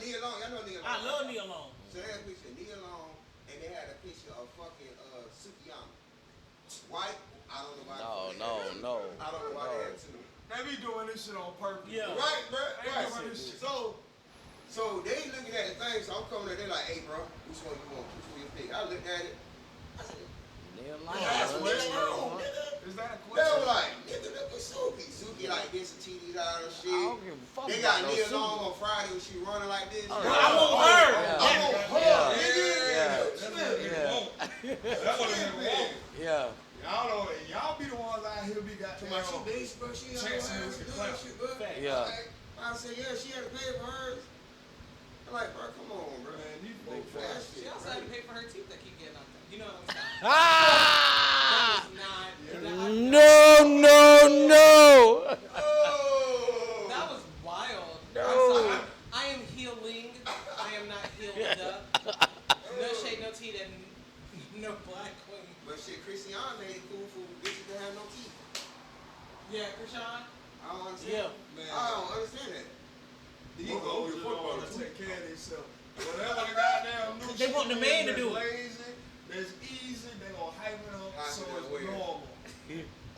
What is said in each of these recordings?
Nia Long. Y'all know Nia Long. I love Nia Long. So they had a picture of Nia Long, and they had a picture of fucking Sukiyama. White. I don't know why. No. I don't know why they had two. They be doing this shit on purpose. Yeah. Right, bro. Right. Doing this shit. So they looking at the thing. So I'm coming there. They like, hey, bro, which one you want? Which one you pick? I looked at it. I said, Nia Nia Long, nigga. Is that a They question? were like, nigga, look at Suki. Suki like getting some TDs out of shit. I don't give a fuck They about got no Nia Suki. Long on Friday when she running like this. Oh, I want her. I want her, nigga. That's what it is. Yeah. Y'all know, y'all be the ones out here be got To my shit, bitch, bro. She had Texas and Clemson. shit, bro. Yeah. I said, yeah, she had to pay for hers. I'm like, bro, come on, bro. Man, these Big folks fat She shit. also had to pay for her teeth that keep getting knocked out. You know what I'm saying? Ah! That was not. No. Oh! That was wild. No. I'm sorry. I am healing. I am not healed up. No shade, no tea, and no black queen. But shit, Christian made it cool for bitches that have no teeth. Yeah, Krishan. I don't understand. Man. I don't understand that. These folks just want to take care of themselves. Whatever the goddamn new They want the man to that's do it. lazy, that's easy, they gonna hype it up Hype so it up it's where? normal.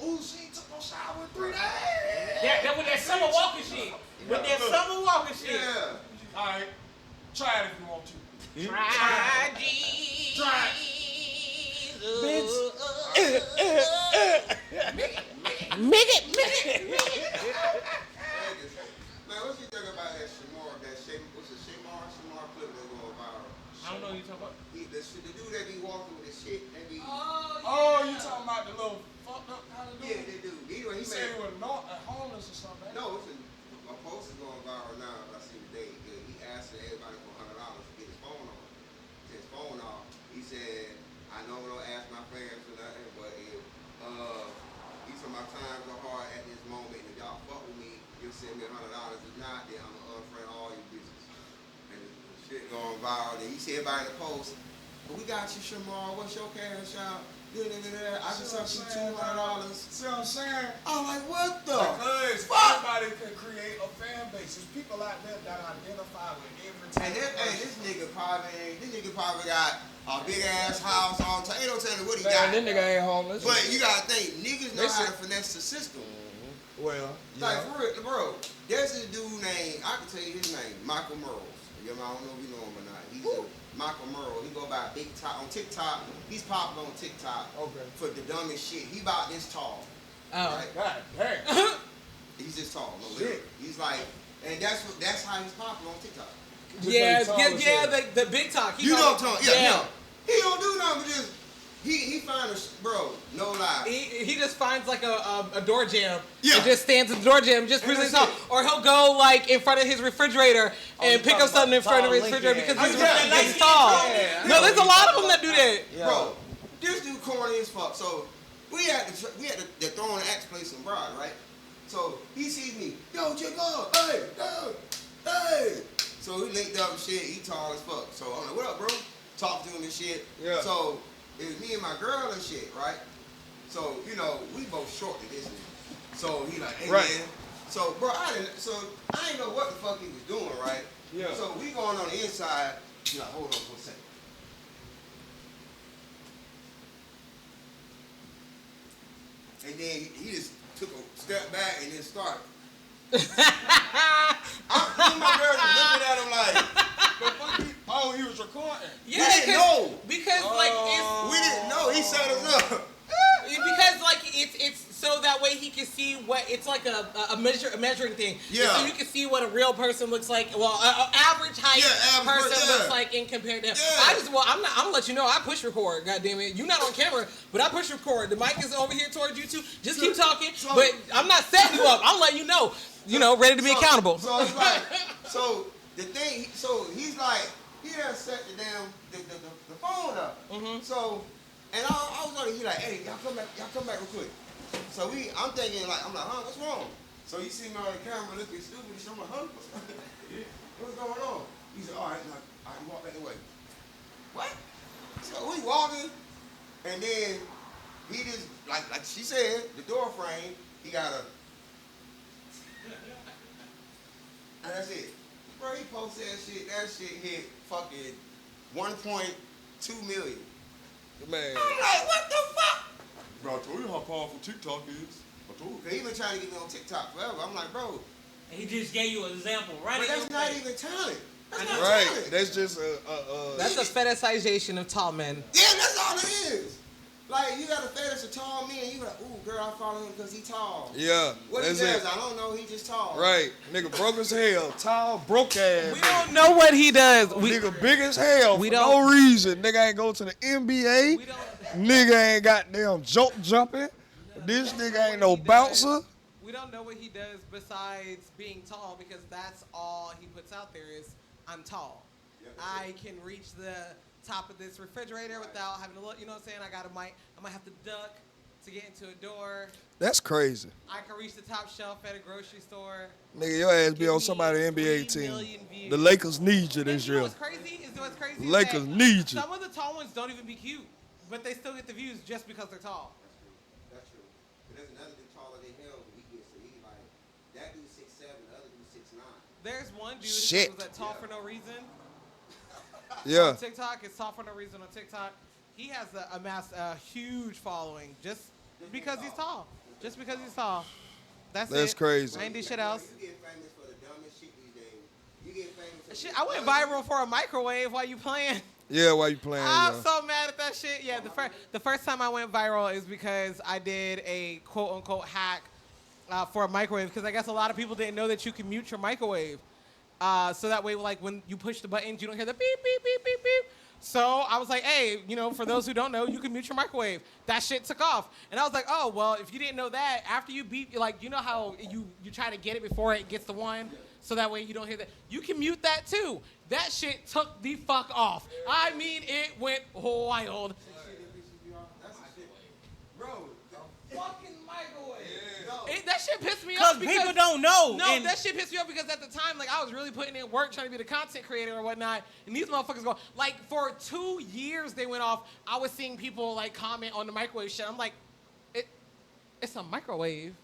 Ooh, she took no shower in 3 days. That with that summer walking shit. With that summer walking shit. Yeah. All right, try it if you want to. Try Jesus. Try Man, what you think about that Shamar, what's the Shamar clip that's going viral? I don't know what you talking about. The dude that be walking with his shit, they be... Oh, you talking about the little fucked up kind of dude? Yeah, they do. He He said he made... was homeless or something. No, a post is going viral now, I see today. He asked everybody for $100 to get his phone on. His phone off. He said, I know I don't ask my fans for nothing, but if these are my times are hard at this moment, if y'all fuck with me, you'll send me $100. If not, then I'm gonna unfriend all you bitches. And the shit going viral. Then he see everybody in the post, but we got you, Shamar. What's your cash out? I just sent you $200. See what I'm saying? I'm like, what the? Because fuck? anybody can create a fan base. There's people out there that identify with every type And this nigga probably got a big ass house all the time. Ain't no telling what he got. That nigga ain't homeless. But you gotta think, niggas know how to finesse the system. Well, Like for real, bro. There's this dude named, I can tell you his name, Michael Merles. I don't know if you know him or not. He's Michael Merle. He go by Big Top on TikTok. He's popular on TikTok for the dumbest shit. He about this tall. Oh. Right? God damn. He's just tall. No, literally. He's like, and that's how he's popular on TikTok. Yeah, the big talk. You know what I'm talking about? Yeah. He don't do nothing but just, he find a, bro, no lie. He just finds like a door jamb Yeah. and just stands at the door jamb, just presents it. Or he'll go like in front of his refrigerator and pick up something in front of his refrigerator because his refrigerator is tall. No, there's a lot of them that do that. Bro, this dude corny as fuck. So we had the throwing axe place in Broad, right? So he sees me, yo, check out, hey. So he linked up and shit. He tall as fuck. So I'm like, what up, bro? Talk to him and shit. Yeah. So it was me and my girl and shit, right? So you know we both short to this nigga. So he like, hey man. So bro, I didn't know what the fuck he was doing, right? Yeah. So we going on the inside. He like, hold on for a second. And then he just took a step back and then started. I'm my girl just looking at him like, oh, he was recording. Yeah, we didn't know. Because like it's We didn't know. He set us up. because like it's so that way he can see what it's like a measuring thing. Yeah. So you can see what a real person looks like. Well, an average height person looks like in compared to him. Yeah. I'm gonna let you know. I push record. God damn it, you're not on camera, but I push record. The mic is over here towards you too. Just keep talking. But I'm not setting you up. I'm letting you know. You know, ready to be accountable. So it's like, so the thing. So he's like, he done set the damn the phone up. Mm-hmm. So, and I was like, he like, hey, y'all come back real quick. So I'm thinking like, I'm like, huh, what's wrong? So you see me on the camera looking stupid. So I'm like, huh, what's going on? He said, all right, you walk back the way. What? So we walking, and then he just like she said, the door frame, he got a. And that's it. Bro, he posted that shit. That shit hit fucking 1.2 million. Man. I'm like, what the fuck? Bro, I told you how powerful TikTok is. I told you. He been trying to get me on TikTok forever. I'm like, bro. He just gave you an example, right? But that's not even talent. That's not Right. talent. That's just That's a fetishization of tall men. Yeah, that's all it is. Like, you got a fetish of tall men, you like, ooh, girl, I follow him because he tall. yeah. What he That's does, it. I don't know, he just tall. Right. Nigga broke as hell. Tall, broke ass. We don't know what he does. Nigga big as hell we for don't- no reason. Nigga ain't go to the NBA. We don't. Nigga ain't goddamn jumping. This nigga ain't no bouncer. We don't know what he does besides being tall because that's all he puts out there is I'm tall. I can reach the top of this refrigerator without having to look. You know what I'm saying? I might have to duck to get into a door. That's crazy. I can reach the top shelf at a grocery store. Nigga, your ass be Give on me somebody's NBA 3 team. million views. The Lakers need you And this you know year. what's crazy? Is Lakers that need you. Some of the tall ones don't even be cute, but they still get the views just because they're tall. That's true. But there's another dude taller than him, but he gets to, he like, that dude 6'7", the other dude 6'9". There's one dude Shit. who was tall for no reason. Yeah. On TikTok, it's tall for no reason on TikTok. He has amassed a huge following just because he's tall. Just because he's tall. That's it. crazy. I ain't do shit else. You get famous for the dumbest shit these days. You get famous for Shit, I went viral for a microwave while you playing. Yeah, why you playing, I'm yo? so mad at that shit. Yeah, the first time I went viral is because I did a quote unquote hack for a microwave because I guess a lot of people didn't know that you can mute your microwave. So that way, like when you push the buttons, you don't hear the beep, beep, beep, beep, beep. So I was like, hey, you know, for those who don't know, you can mute your microwave. That shit took off. And I was like, oh, well, if you didn't know that, after you beep, like, you know how you try to get it before it gets the one? So that way you don't hear that. You can mute that too. That shit took the fuck off. I mean, it went wild. That's the shit. Bro, Fucking microwave. That shit pissed me Because off people don't know. No, And that shit pissed me off because at the time, like, I was really putting in work trying to be the content creator or whatnot, and these motherfuckers go, like, for 2 years they went off, I was seeing people, like, comment on the microwave shit. I'm like, it's a microwave.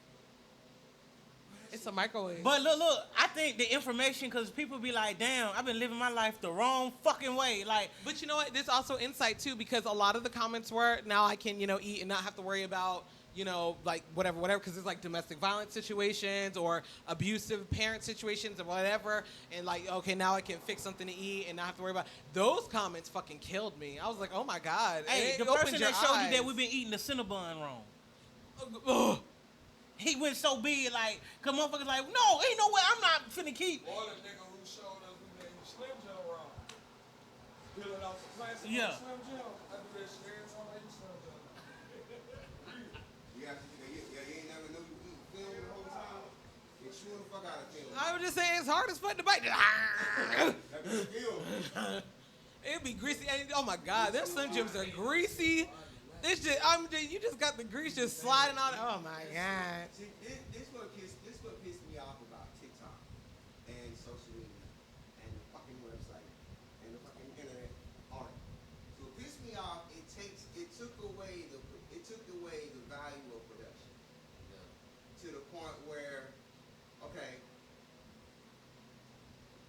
It's a microwave. But look, I think the information, because people be like, damn, I've been living my life the wrong fucking way. Like, But you know what? There's also insight, too, because a lot of the comments were, now I can, you know, eat and not have to worry about, you know, like, whatever, because it's, like, domestic violence situations or abusive parent situations or whatever, and, like, okay, now I can fix something to eat and not have to worry about. Those comments fucking killed me. I was like, oh, my God. hey, It the opened person your that showed you eyes. that we've been eating the Cinnabon wrong. Ugh. He went so big, like, cause motherfuckers like, no, ain't no way, I'm not finna keep. Boy, that nigga who showed us we made the Slim Jim wrong. Peeling off the plastic Yeah. on Slim Jim. I do that shit every time I eat Slim Jim. you ain't never knew you eat film the whole time. You're chewing the fuck out of film. I was just saying it's hard as fuck to bite. That be film. It'd be greasy. And, oh my God, their Slim Jims are greasy. This just, you just got the grease just sliding on. Oh my God. See, this what pissed me off about TikTok and social media and the fucking website and the fucking internet on it. So it pissed me off. It took away the value of production to the point where, okay,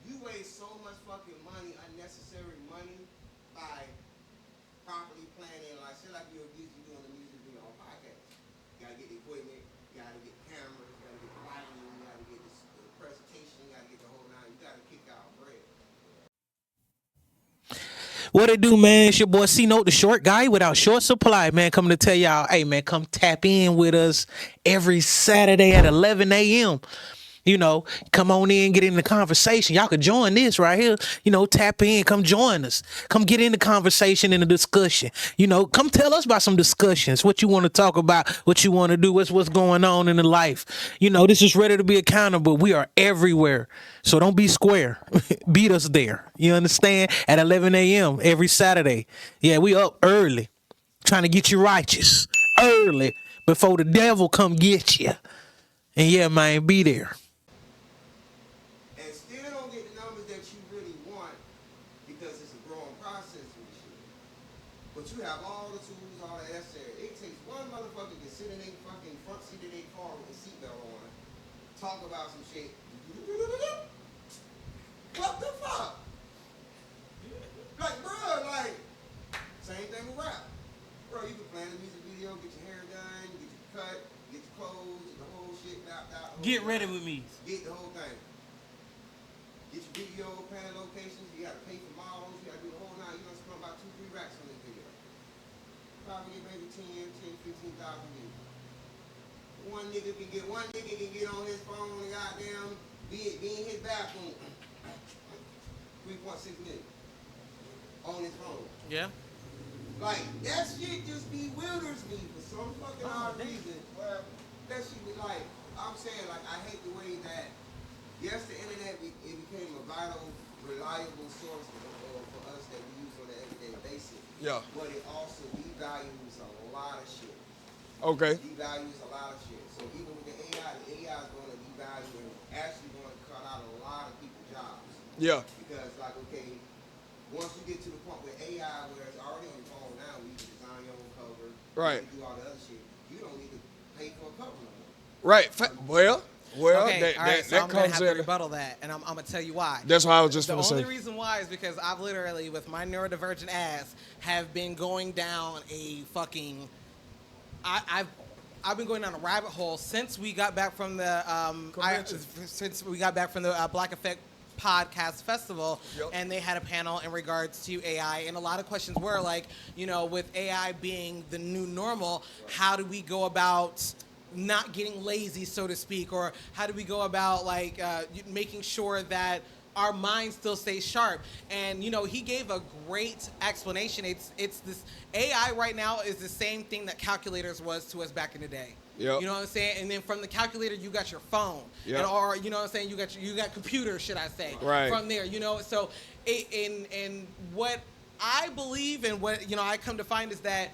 you waste so much fucking money, unnecessary money, by properly planning, like shit like you're used to doing the music video on podcast. You gotta get the equipment, you gotta get cameras, you gotta get the lighting, you gotta get the presentation, you gotta get the whole nine. You gotta kick out bread. What it do, man? It's your boy C-Note, the short guy without short supply, man. Coming to tell y'all, hey, man, come tap in with us every Saturday at 11 a.m. You know, come on in, get in the conversation. Y'all could join this right here. You know, tap in, come join us. Come get in the conversation and the discussion. You know, come tell us about some discussions, what you want to talk about, what you want to do, what's going on in the life. You know, this is Ready to Be Accountable. We are everywhere. So don't be square. Beat us there. You understand? At 11 a.m. every Saturday. Yeah, we up early, trying to get you righteous early before the devil come get you. And yeah, man, be there. And still don't get the numbers that you really want because it's a growing process with this shit. But you have all the tools, all the necessary. It takes one motherfucker to sit in their fucking front seat of their car with a seatbelt on, talk about some shit, What the fuck? Like, bro, like, same thing with rap. Bro, you can plan a music video, get your hair done, get your cut, get your clothes, get the whole shit out. Get ready with me. Get the whole thing. Get your video, plan locations, you gotta pay for models, you gotta do the whole nine. You gonna spend about 2-3 racks on this video. Probably get maybe 15,000 views. One nigga can get on his phone and goddamn be in his bathroom. 3.6 million on his phone. Yeah. Like, that shit just bewilders me for some fucking odd reason. Well, that shit be like, I'm saying, like, I hate the way that, yes, the internet, it became a vital, reliable source for us that we use on an everyday basis. Yeah. But it also devalues a lot of shit. Okay. Devalues a lot of shit. So even with the AI is going to devalue and actually going to cut out a lot of people's jobs. Yeah. Because, like, okay, once you get to the point with AI, where it's already on your phone now, where you can design your own cover, Right. you can do all the other shit, you don't need to pay for a cover no more. Right. Well, Okay, all right, so that I'm gonna comes have to in. rebuttal that, and I'm gonna tell you why. That's what I was just The gonna only say. reason why is because I've literally, with my neurodivergent ass, have been going down a fucking. I've been going down a rabbit hole since we got back from the Black Effect Podcast Festival, Yep. and they had a panel in regards to AI, and a lot of questions were like, you know, with AI being the new normal, how do we go about not getting lazy, so to speak, or how do we go about like making sure that our mind still stays sharp? And you know, he gave a great explanation. It's this AI right now is the same thing that calculators was to us back in the day. Yep. You know what I'm saying? And then from the calculator, you got your phone. Yep. And, or you know what I'm saying? You got computer, should I say? Right. From there, you know. So, in what I believe and what I come to find is that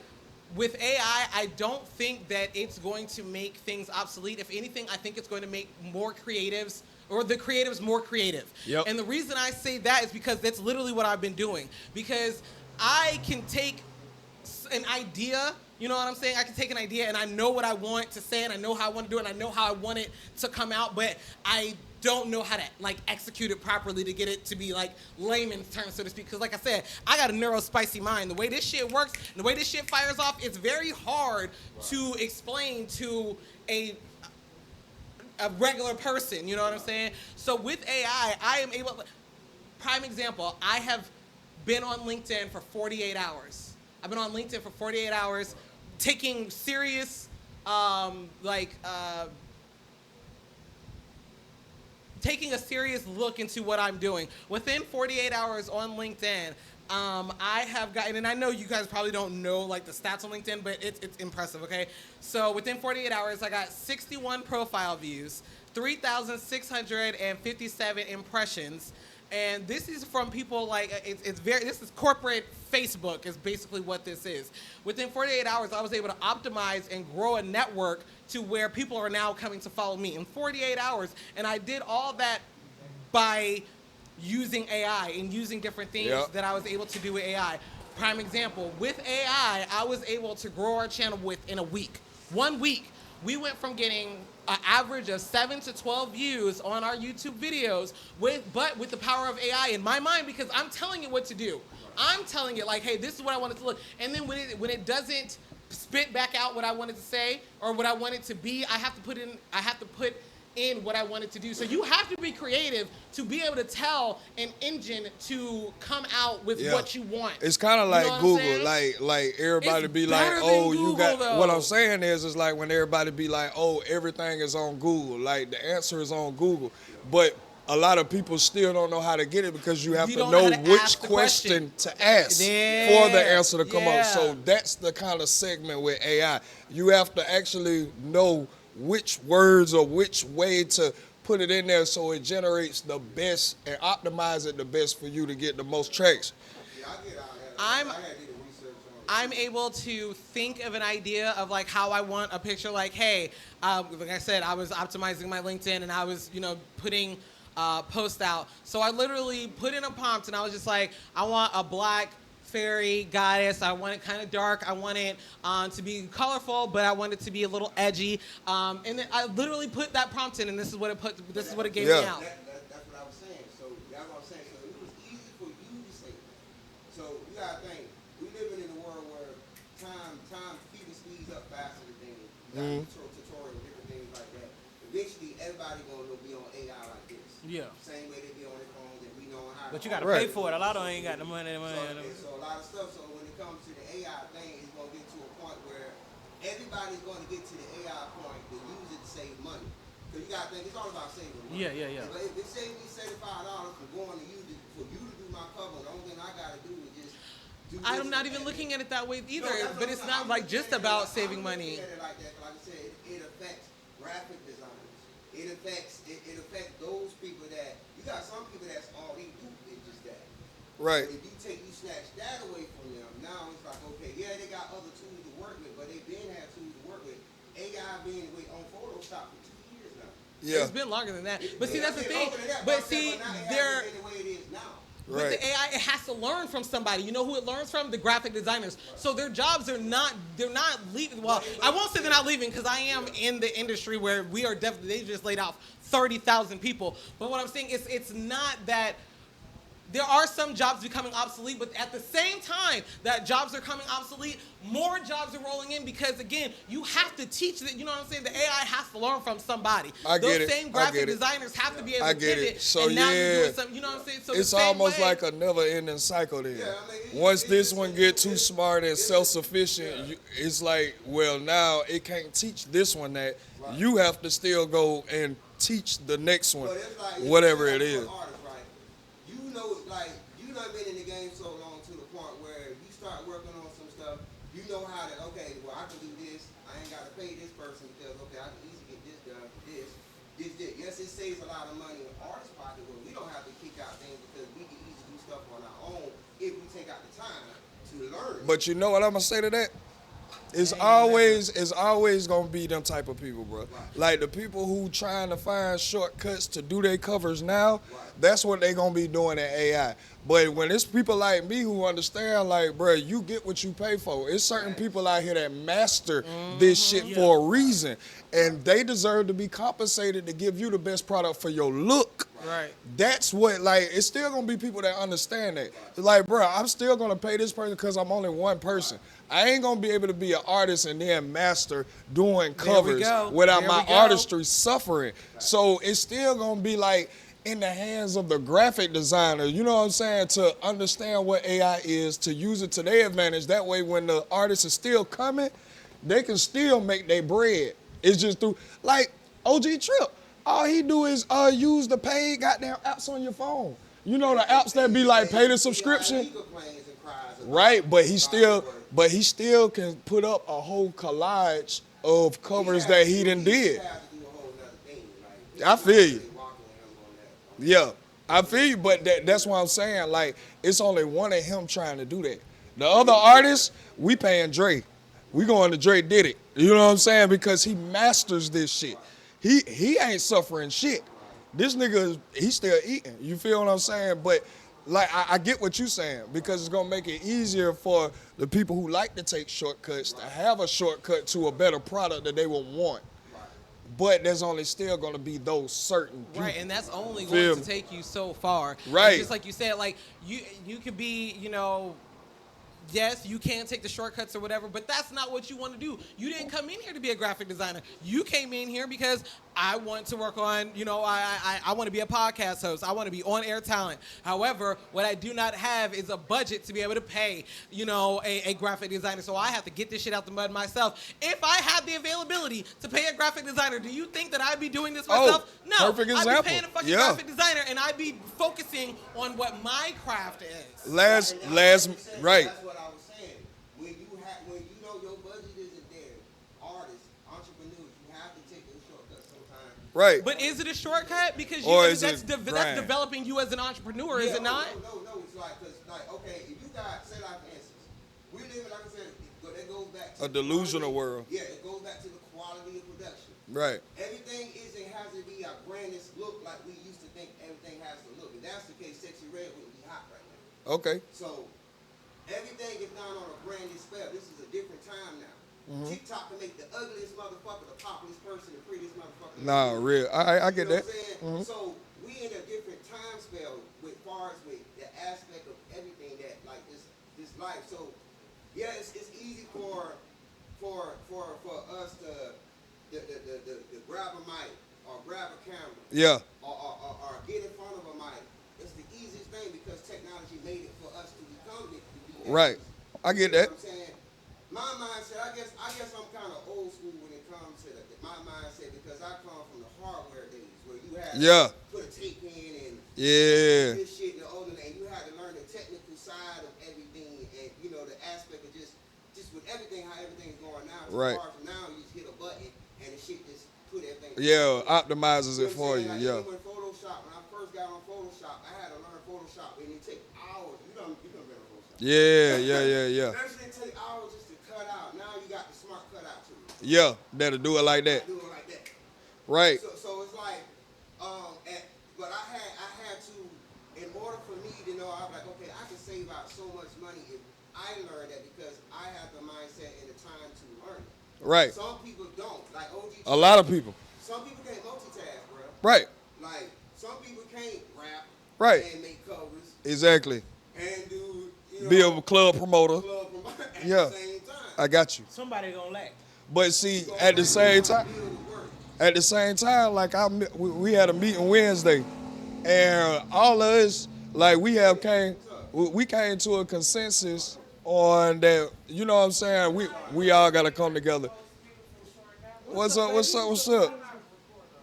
with AI, I don't think that it's going to make things obsolete. If anything, I think it's going to make more creatives, or the creatives, more creative. Yep. And the reason I say that is because that's literally what I've been doing. Because I can take an idea, you know what I'm saying? I can take an idea and I know what I want to say and I know how I want to do it and I know how I want it to come out, but I don't know how to like execute it properly to get it to be like layman's terms, so to speak. Because like I said, I got a neurospicy mind. The way this shit works, and the way this shit fires off, it's very hard to explain to a regular person, you know what I'm saying? So with AI, I am able, prime example, I have been on LinkedIn for 48 hours. I've been on LinkedIn for 48 hours, taking serious, taking a serious look into what I'm doing. Within 48 hours on LinkedIn, I have gotten, and I know you guys probably don't know like the stats on LinkedIn, but it's impressive, okay? So within 48 hours, I got 61 profile views, 3,657 impressions, and this is from people like, this is corporate Facebook is basically what this is. Within 48 hours, I was able to optimize and grow a network to where people are now coming to follow me in 48 hours. And I did all that by using AI and using different things that I was able to do with AI. Prime example, with AI, I was able to grow our channel within a week. 1 week, we went from getting an average of 7 to 12 views on our YouTube videos, but with the power of AI in my mind, because I'm telling it what to do. I'm telling it like, hey, this is what I want it to look. And then when it doesn't spit back out what I wanted to say or what I want it to be, I have to put in what I wanted to do. So you have to be creative to be able to tell an engine to come out with what you want. It's kind of like You know what I'm Google, saying? like everybody It's be like, better than oh, Google, you got. though. What I'm saying is like when everybody be like, oh, everything is on Google, like the answer is on Google, but a lot of people still don't know how to get it because you have You to don't know know how to which ask the question question. to ask for the answer to come Yeah. up. So that's the kind of segment with AI. You have to actually know which words or which way to put it in there so it generates the best and optimize it the best for you to get the most traction. Yeah, I get out there. I'm- I gotta do the research on it. I'm able to think of an idea of like how I want a picture. Like, hey, like I said, I was optimizing my LinkedIn and I was, putting posts out. So I literally put in a prompt and I was just like, I want a black fairy goddess. I want it kind of dark. I want it to be colorful, but I want it to be a little edgy. And then I literally put that prompt in, and this is what it gave me out. That's what I was saying. So That's what I'm saying. So it was easy for you to say that. So you gotta think, we living in a world where people speeds up faster than things. You got tutorials, different things like that. Eventually, everybody gonna be on AI like this. Yeah. Same way they be on their phones and we know how. But you got to Right. pay for it. A lot of them ain't got the money. So a lot of stuff. So when it comes to the AI thing, it's gonna get to a point where everybody's gonna get to the AI point to use it to save money. Because you gotta think it's all about saving money. Yeah. If it saves me $75 for going to use it for you to do my cover, the only thing I gotta do is just do this. I'm not even looking at it that way either. No, that's what But I'm it's saying. not I'm like looking just at it about like- saving I'm money. looking at it like that. Like I said, it affects graphic designers. It affects those people that you got. Some people that's all they do is just that. Right. But if you snatch that away from them, now it's like, okay, yeah, they got other tools to work with, but they been had tools to work with. AI being on Photoshop for 2 years now. Yeah. It's been longer than that. But see, Yeah, that's the it's thing. longer than that, But I'm saying, see, now it they're. hasn't been the way it is now. With Right. the AI, it has to learn from somebody. You know who it learns from? The graphic designers. So their jobs are not, they're not leaving. Well, I won't say they're not leaving because I am in the industry where we are definitely, they just laid off 30,000 people. But what I'm saying is it's not that. There are some jobs becoming obsolete, but at the same time that jobs are coming obsolete, more jobs are rolling in because, again, you have to teach it. You know what I'm saying? The AI has to learn from somebody. I get Those it. same I graphic get it. designers have to be able I to get pivot. it. So, and now you're yeah. doing something. You know what I'm saying? So It's the same almost way, like a never-ending cycle then. Yeah, I mean, Once this one get too smart and self-sufficient, it's like, well, now it can't teach this one that. You have to still go and teach the next one, But it's like, whatever it's it like is. for artists, right? You know, like, you done been in the game so long to the point where you start working on some stuff, you know how to, okay, well, I can do this. I ain't got to pay this person because, okay, I can easily get this done for this. Yes, it saves a lot of money in artist pocket, but we don't have to kick out things because we can easily do stuff on our own if we take out the time to learn. But you know what I'm gonna say to that? It's always gonna be them type of people, bro. Like the people who trying to find shortcuts to do their covers now, that's what they gonna be doing in AI. But when it's people like me who understand, like, bro, you get what you pay for. It's certain people out here that master this shit for a reason, and they deserve to be compensated to give you the best product for your look. Right. That's what, like, it's still gonna be people that understand that. It's like, bro, I'm still gonna pay this person because I'm only one person. I ain't gonna be able to be an artist and then master doing covers without my artistry suffering. So it's still gonna be like in the hands of the graphic designer, you know what I'm saying, to understand what AI is, to use it to their advantage. That way when the artist is still coming, they can still make their bread. It's just through, like OG Trip. All he do is use the paid goddamn apps on your phone. You know the apps that be like pay the subscription. Right, but he still can put up a whole collage of covers that he done did. I feel you. Yeah, I feel you, but that's what I'm saying. Like, it's only one of him trying to do that. The other artists, we paying Dre. We going to Dre did it. You know what I'm saying? Because he masters this shit. He ain't suffering shit. This nigga, he's still eating. You feel what I'm saying? But like, I get what you're saying because it's gonna make it easier for the people who like to take shortcuts to have a shortcut to a better product that they will want. But there's only still gonna be those certain people. Right, and that's only Feel going to me? take you so far. Right. And just like you said, like you could be, you know, yes, you can take the shortcuts or whatever, but that's not what you want to do. You didn't come in here to be a graphic designer. You came in here because I want to work on, you know, I want to be a podcast host. I want to be on air talent. However, what I do not have is a budget to be able to pay, you know, a graphic designer. So I have to get this shit out the mud myself. If I had the availability to pay a graphic designer, do you think that I'd be doing this myself? No. Perfect I'd example. be paying a fucking Yeah. graphic designer and I'd be focusing on what my craft is. Last, right. That's what I was saying. When you know your budget isn't there, artists, entrepreneurs, you have to take those shortcuts sometimes. Right. But is it a shortcut? Because Or you, is that's, it that's brand? developing you as an entrepreneur, is it not? No. It's like, cause like, okay, if you got, say like for instance, we live in, like I said, that goes back to A delusional world. Yeah, it goes back to the quality of production. Right. Everything has to be a branded look like we used to think everything has to look. If that's the case, Sexy Red wouldn't be hot right now. Okay. So everything is done on a branded spell. This is a different time now. TikTok can make the ugliest motherfucker the populist person, the prettiest motherfucker. Nah, real. I get You know that. what I'm saying? So we in a different time spell with Like, so, yeah, it's easy for us to grab a mic or grab a camera. Yeah. Or get in front of a mic. It's the easiest thing because technology made it for us to become it. Right. I get that. You know what I'm saying? My mindset, I guess I'm kind of old school when it comes to my mindset because I come from the hardware days where you had to put a tape in and this shit and the older and you had to learn the technical side of everything and you know the aspect of just with everything how everything's going now. Right. Now you just hit a button and the shit just put everything. Yeah, optimizes it for you. Like, Yeah. even when Photoshop, when I first got on Photoshop, I had to learn Photoshop and it take hours. You done been on Photoshop. Yeah. First it take hours just to cut out. Now you got the smart cutout tool. Yeah, that'll do it like that. Do it like that. Right. So it's like, but I had to, in order for me to know, I was like, okay, I can save out so much money if I learn that because I have the mindset and the time to learn it. Right. Some people don't. Like OG. A lot of people. Some people can't multitask, bro. Right. Like some people can't rap. Right. And make covers. Exactly. And do Be a club promoter. At Yeah. the same time. I got you. Somebody gonna lack. But see, at the same time, like we had a meeting Wednesday, and all of us, like we came to a consensus on that. You know what I'm saying? We all gotta come together. What's up?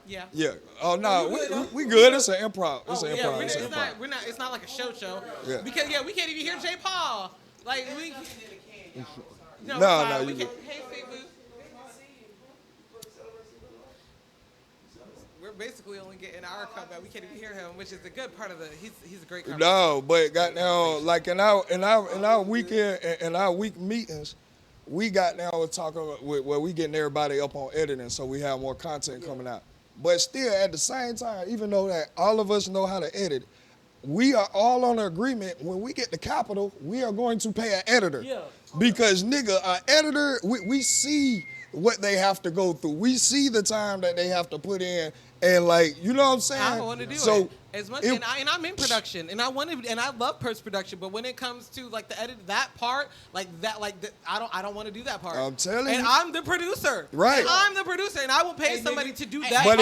Yeah. Yeah. Oh no, we good. It's an improv. It's an Yeah, improv. It's an improv. we're not. It's not like a show. Yeah. Because we can't even hear J. Paul. Like we. No, No, we you can. good. Hey, Fabu. We're basically only getting our comeback. We can't even hear him, which is the good part of the. He's a great comeback. No, but goddamn, like in our weekend in our week meetings, we got down talking where we getting everybody up on editing, so we have more content coming out. But still, at the same time, even though that all of us know how to edit, we are all on an agreement. When we get the capital, we are going to pay an editor. Yeah. Because nigga, an editor, we see what they have to go through. We see the time that they have to put in, and like, you know what I'm saying? I want to do it as much, and I'm in production, and I love post production. But when it comes to like the edit, that part, I don't want to do that part. I'm telling and you. I'm the producer, Right? And I'm the producer, and I will pay somebody to do that. But part.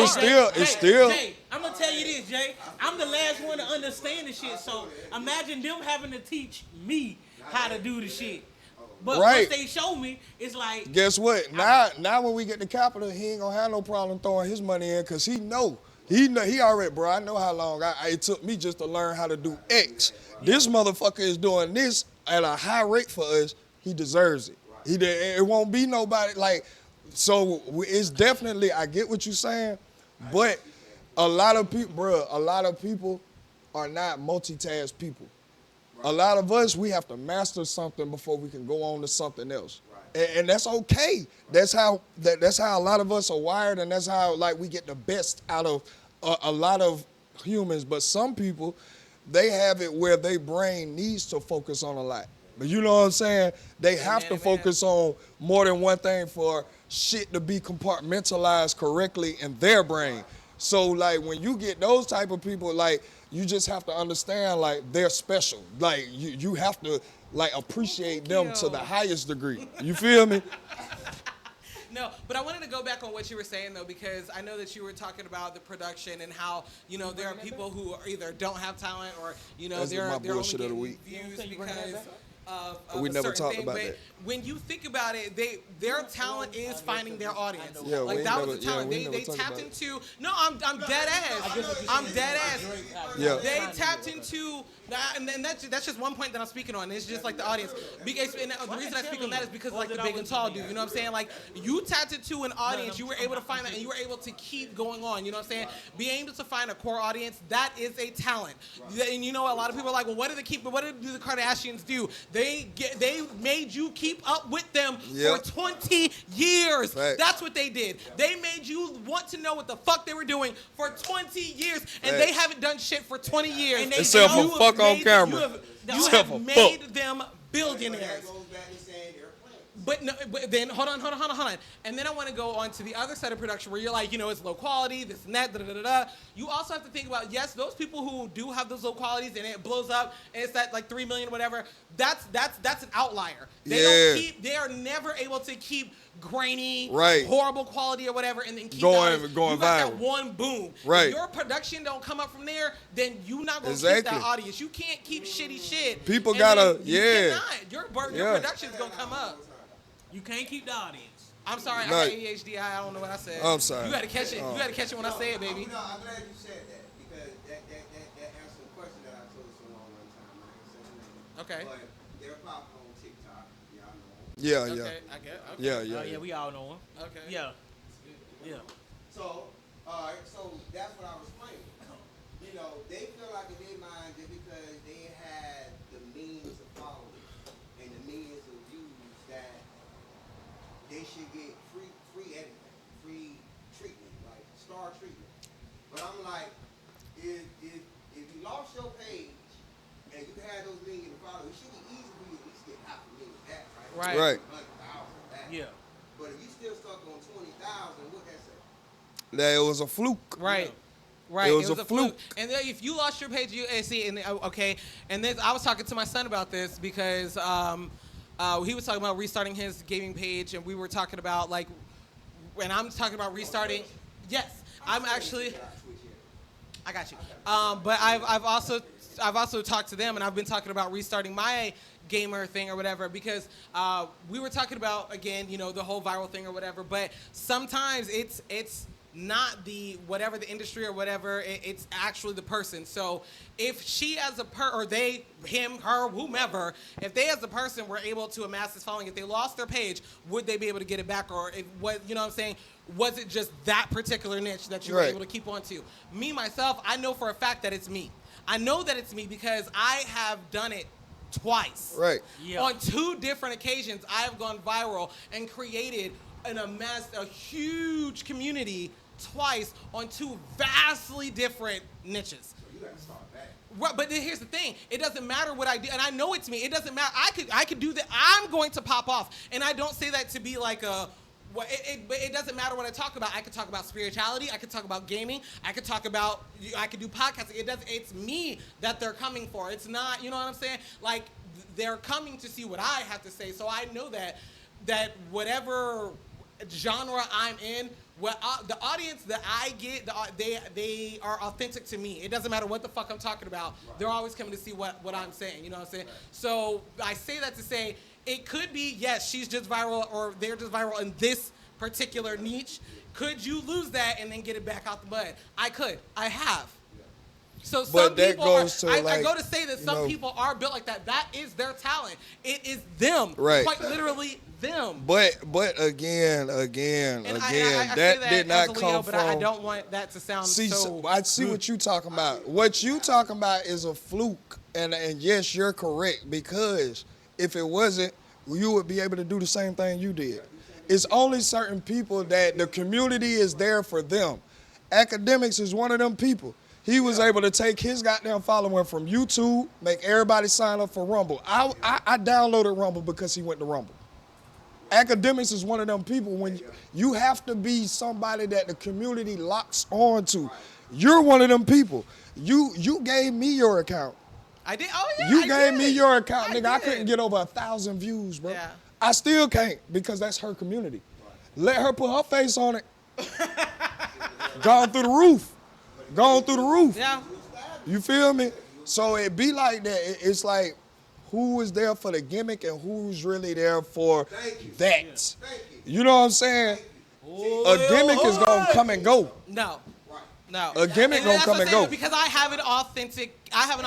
it's still. Jay, I'm gonna tell you this, Jay. I'm the last one to understand the shit. So imagine them having to teach me how to do the shit. But Right. once they show me, it's like Guess what? Now when we get the capital, he ain't gonna have no problem throwing his money in because he know. He already, bro. I know how long it took me just to learn how to do X. This motherfucker is doing this at a high rate for us. He deserves it. It won't be nobody like. So it's definitely. I get what you're saying, but a lot of people are not multitask people. A lot of us, we have to master something before we can go on to something else. Right. And that's okay. That's how a lot of us are wired, and that's how like we get the best out of a lot of humans. But some people, they have it where their brain needs to focus on a lot. But you know what I'm saying? They have to focus on more than one thing for shit to be compartmentalized correctly in their brain. So like when you get those type of people, like you just have to understand like they're special. Like you have to like appreciate them to the highest degree. You feel me? No, but I wanted to go back on what you were saying though, because I know that you were talking about the production and how there are people who either don't have talent or they're only getting views because of we a never certain talked thing. about But that. when you think about it, their talent is finding their audience. Yeah, like we that never- was the talent. yeah, we they never talked tapped about it. into. No, I'm dead ass. I'm dead ass. Yeah. They tapped into that, and that's just one point that I'm speaking on. It's just like the audience. Because and the reason I speak on that is because like the big and tall dude. You know what I'm saying? Like you tapped into an audience. You were able to find that, and you were able to keep going on. You know what I'm saying? Being able to find a core audience, that is a talent. And a lot of people are like, well, what do the Kardashians do? They made you keep up with them for 20 years. Right. That's what they did. They made you want to know what the fuck they were doing for 20 years, and Right. they haven't done shit for 20 years. And they Except for you fuck on camera. You Except for have made fuck. them But billionaires. that goes back to saying they're playing. But no, but then hold on. And then I want to go on to the other side of production where you're like, you know, it's low quality, this and that, da da da da. You also have to think about, yes, those people who do have those low qualities and it blows up and it's at like 3 million or whatever. That's an outlier. They are never able to keep grainy, horrible quality or whatever, and then keep going you got viral. That one boom. Right. If your production don't come up from there, then you're not gonna keep that audience. You can't keep shitty shit. People and gotta, you cannot. Your production's gonna come up. You can't keep the audience. I'm sorry, I got ADHD. I don't know what I said. I'm sorry. You gotta catch it. You gotta catch it when I say it, baby. No, I'm glad you said that because that answers the question that I told someone one time. I ain't saying name. Okay. But they're popular on TikTok. Y'all know. Yeah. Okay, I get. Okay. Yeah. Yeah, we all know him. Okay. Yeah. So, all right. So that's what I was explaining. You know, they feel like in their mind just because they had the means of following and the means of views that they should get free everything, free treatment, like star treatment. But I'm like, if you lost your page and you had those million followers, it should be easy for you to at least get half a million back, right? Right. 100,000 back. Yeah. But if you still stuck on 20,000, what that say? That it was a fluke. Right. Yeah. Right, It was a fluke. And then if you lost your page, you see, and okay. And then I was talking to my son about this because he was talking about restarting his gaming page, and we were talking about like, when I'm talking about restarting. Yes, I'm actually. I got you. But I've also talked to them, and I've been talking about restarting my gamer thing or whatever because we were talking about, again, you know, the whole viral thing or whatever. But sometimes it's not the whatever the industry or whatever, it's actually the person. So if she as a or they, him, her, whomever, if they as a person were able to amass this following, if they lost their page, would they be able to get it back? Or if what, you know what I'm saying, was it just that particular niche that you were able to keep on to? Me, myself, I know for a fact that it's me. I know that it's me because I have done it twice. Right. Yeah. On 2 different occasions, I have gone viral and created and amassed a huge community twice on 2 vastly different niches. So you gotta start back. Right, but then here's the thing. It doesn't matter what I do, and I know it's me. It doesn't matter. I could do that. I'm going to pop off, and I don't say that to be like a. But it doesn't matter what I talk about. I could talk about spirituality. I could talk about gaming. I could do podcasting. It's me that they're coming for. It's not, you know what I'm saying? Like, they're coming to see what I have to say. So I know that whatever genre I'm in, the audience that I get, they are authentic to me. It doesn't matter what the fuck I'm talking about. Right. They're always coming to see what I'm saying. You know what I'm saying? Right. So I say that to say, it could be, yes, she's just viral or they're just viral in this particular niche. Could you lose that and then get it back out the mud? I could. I have. So some people I go to say that some people are built like that. That is their talent. It is them. Right. Quite literally them. But again, I that did not Leo, come but from. I don't want that to sound so. I see what you talking about. What you talking about is a fluke, and yes, you're correct, because if it wasn't, you would be able to do the same thing you did. It's only certain people that the community is there for them. Academics is one of them people. He was able to take his goddamn following from YouTube, make everybody sign up for Rumble. I downloaded Rumble because he went to Rumble. Academics is one of them people when you have to be somebody that the community locks on to. You're one of them people. You gave me your account. I did. Oh yeah. You gave me your account, nigga. I couldn't get over 1,000 views, bro. Yeah. I still can't because that's her community. Let her put her face on it. Gone through the roof. Gone through the roof. Yeah. You feel me? So it be like that. It's like who is there for the gimmick and who's really there for that. You know what I'm saying? A gimmick is gonna come and go. No. No. A gimmick gonna come and go. Because I have an authentic. I have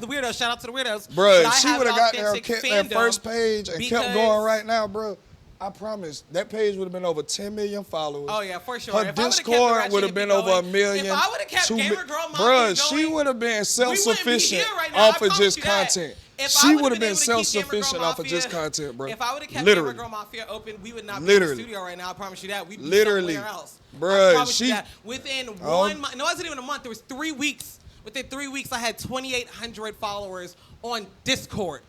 the weirdos. Shout out to the weirdos. Bruh, she would have got there, kept that first page and kept going right now, bro. I promise that page would have been over 10 million followers. Oh yeah, for sure. Her Discord would have been over 1 million. If I would have kept Gamer Girl Mafia going, she would have been self-sufficient right now, off of just content. She would have been self-sufficient off of just content, bro. If I would have kept Gamer Girl Mafia open, we would not be in the studio right now. I promise you that. We'd be somewhere else. Bruh, I promise you that. Within 1 month, no, it wasn't even a month. There was 3 weeks. Within 3 weeks, I had 2,800 followers on Discord.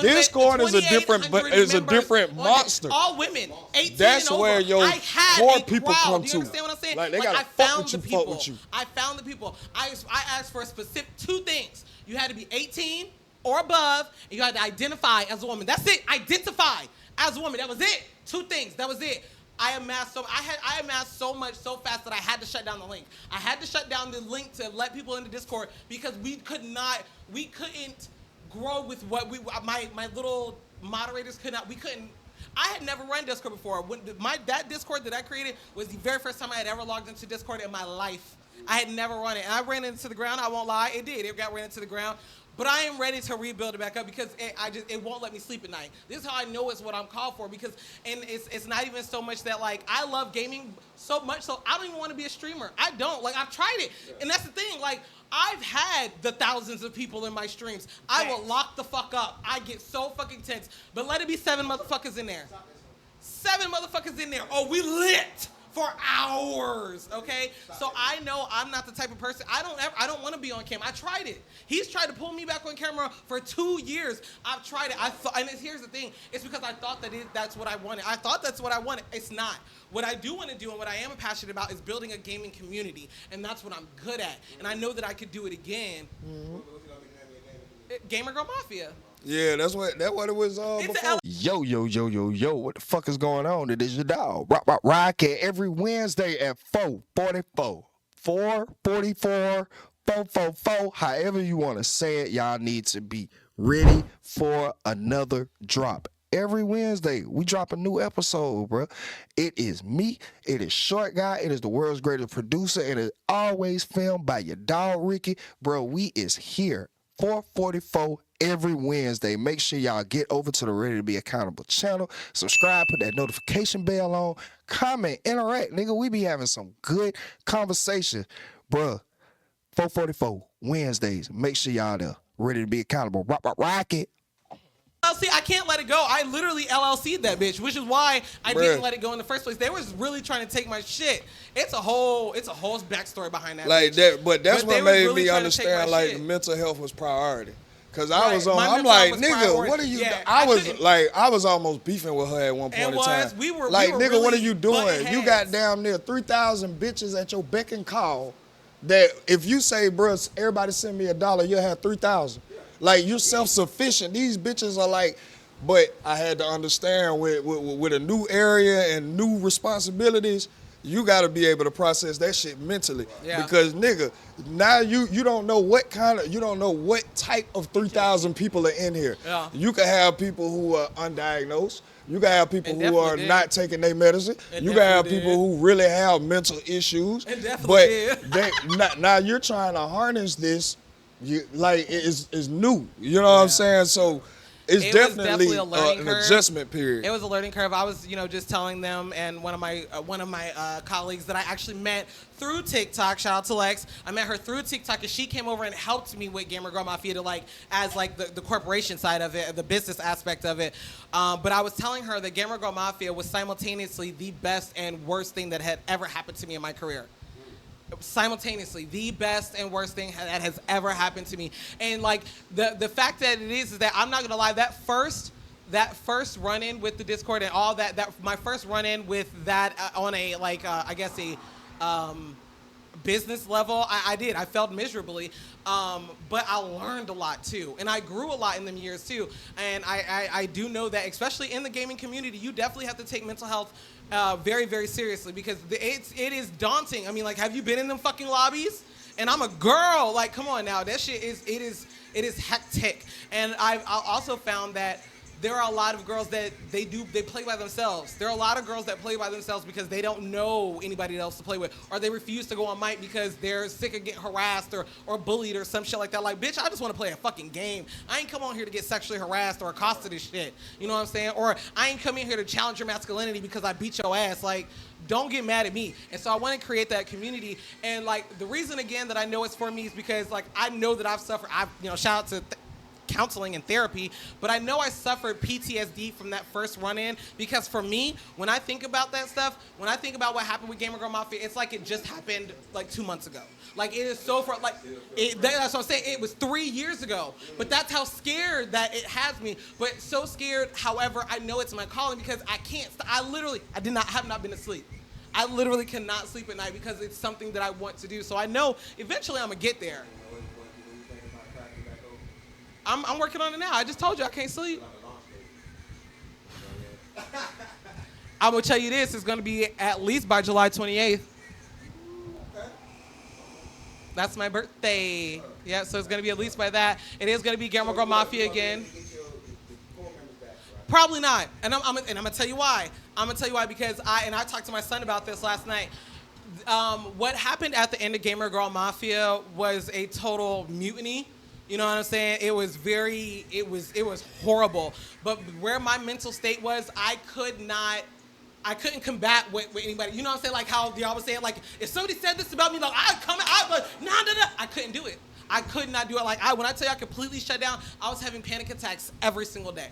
Discord is a different, but is a 2,800 different members on monster. all women, 18 That's and over. where your I had core a people crowd. come You to. understand what I'm saying? Like, they gotta I fuck found with the you, people. fuck with you. I found the people. I asked for a specific 2 things. You had to be 18 or above, and you had to identify as a woman. That's it. Identify as a woman. That was it. 2 things. That was it. I amassed so much so fast that I had to shut down the link. I had to shut down the link to let people into Discord because we couldn't grow with what my little moderators could not. We couldn't. I had never run Discord before. That Discord that I created was the very first time I had ever logged into Discord in my life. I had never run it, and I ran it into the ground. I won't lie, it did. It got ran into the ground. But I am ready to rebuild it back up because it won't let me sleep at night. This is how I know it's what I'm called for because it's not even so much that like I love gaming so much so I don't even want to be a streamer. I don't. Like I've tried it. And that's the thing. Like I've had the thousands of people in my streams. I will lock the fuck up. I get so fucking tense. But let it be 7 motherfuckers in there. 7 motherfuckers in there. Oh, we lit for hours, okay? So I know I'm not the type of person. I don't want to be on camera. I tried it. He's tried to pull me back on camera for 2 years. I've tried it. Here's the thing. It's because I thought that's what I wanted. I thought that's what I wanted. It's not. What I do want to do and what I am passionate about is building a gaming community, and that's what I'm good at. And I know that I could do it again. Gamer Girl Mafia. Yeah, that's what it was before. Yo, what the fuck is going on? It is your dog. Rock it every Wednesday at 4:44. 4:44, 4:44, however you want to say it, y'all need to be ready for another drop. Every Wednesday, we drop a new episode, bro. It is me. It is Short Guy. It is the world's greatest producer. It is always filmed by your dog, Ricky. Bro, we is here. 4:44 every Wednesday. Make sure y'all get over to the Ready to Be Accountable channel. Subscribe, put that notification bell on. Comment, interact, nigga. We be having some good conversation. Bruh, 4:44 Wednesdays. Make sure y'all there. Ready to Be Accountable. Rock it. LLC, I can't let it go. I literally LLC'd that bitch, which is why I didn't let it go in the first place. They was really trying to take my shit. It's a whole backstory behind that. Like bitch. that, but that's what made really me trying to take my understand like shit. mental health was priority. Cause Right. I was on, My I'm mental like, health was nigga, priority. what are you? Yeah, I was couldn't- like, I was almost beefing with her at one point in time. We were nigga, what really are you butting doing? You got heads. damn near 3,000 bitches at your beck and call. That if you say, bruh, everybody send me $1, you'll have 3,000. Like you're self-sufficient. These bitches are like, but I had to understand with a new area and new responsibilities, you got to be able to process that shit mentally. Yeah. Because nigga, now you don't know what type of 3,000 people are in here. Yeah. You can have people who are undiagnosed. You can have people And who are definitely not taking their medicine. And You can have definitely people who really have mental issues. And definitely But now you're trying to harness this. It's new. You know what I'm saying? So it's It was definitely a learning an curve. adjustment period. It was a learning curve. I was, just telling them, and one of my colleagues that I actually met through TikTok. Shout out to Lex. I met her through TikTok, and she came over and helped me with Gamer Girl Mafia as the corporation side of it, the business aspect of it. But I was telling her that Gamer Girl Mafia was simultaneously the best and worst thing that had ever happened to me in my career. Simultaneously, the best and worst thing that has ever happened to me. And like the fact that it is that I'm not gonna lie, that first run-in with the Discord and all that my first run-in with that on a business level, I felt miserably, but I learned a lot too, and I grew a lot in them years too. And I do know that, especially in the gaming community, you definitely have to take mental health very, very seriously, because it is daunting. I mean, like, have you been in them fucking lobbies? And I'm a girl. Like, come on now, that shit is hectic. And I've also found that there are a lot of girls that they play by themselves. There are a lot of girls that play by themselves because they don't know anybody else to play with, or they refuse to go on mic because they're sick of getting harassed or bullied or some shit like that. Like, bitch, I just want to play a fucking game. I ain't come on here to get sexually harassed or accosted and shit. You know what I'm saying? Or I ain't come in here to challenge your masculinity because I beat your ass. Like, don't get mad at me. And so I want to create that community. And like, the reason again that I know it's for me is because like I know that I've suffered. Shout out to counseling and therapy, but I know I suffered PTSD from that first run-in, because for me, when I think about that stuff, when I think about what happened with Gamer Girl Mafia, it's like it just happened like 2 months ago. Like, it is so far, like, that's what I'm saying. It was 3 years ago, but that's how scared that it has me. But so scared, however, I know it's my calling, because I can't, I have not been asleep. I literally cannot sleep at night because it's something that I want to do. So I know eventually I'm gonna get there. I'm working on it now. I just told you I can't sleep. I will tell you this, it's gonna be at least by July 28th. That's my birthday. Yeah, so it's gonna be at least by that. It is gonna be Gamer Girl Mafia again. Probably not, and I'm gonna tell you why. I'm gonna tell you why, because I talked to my son about this last night. What happened at the end of Gamer Girl Mafia was a total mutiny. You know what I'm saying? It was horrible. But where my mental state was, I couldn't combat with anybody. You know what I'm saying? Like how y'all was saying, like, if somebody said this about me, like, I couldn't do it. I could not do it. Like, when I tell you I completely shut down, I was having panic attacks every single day.